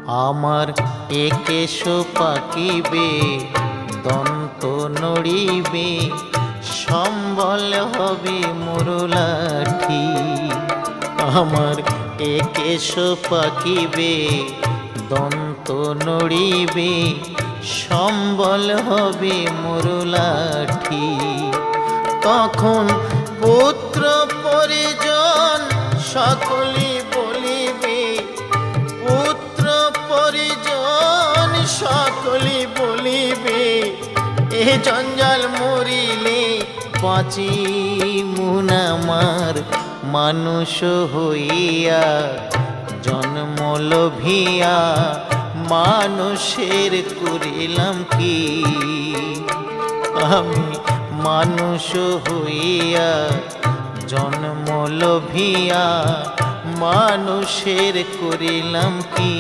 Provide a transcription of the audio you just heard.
আমার একেশ পাকিবে দন্ত নড়িবে সম্বল হবে মুরলাঠি। আমার একেশ পাকিবে দন্ত নড়িবে সম্বল হবে মুরলাঠি। তখন পুত্র পরিজন সকলে বলিবে, পুত্র পরিজন সকলে বলিবে, এ জঞ্জাল মরিলে বাঁচি মুনামার মানুষ হইয়া। জন্ম লোভিয়া মানুষের করিলাম কি, আমি মানুষ হইয়া জন্ম লোভিয়া মানুষের করিলাম কি।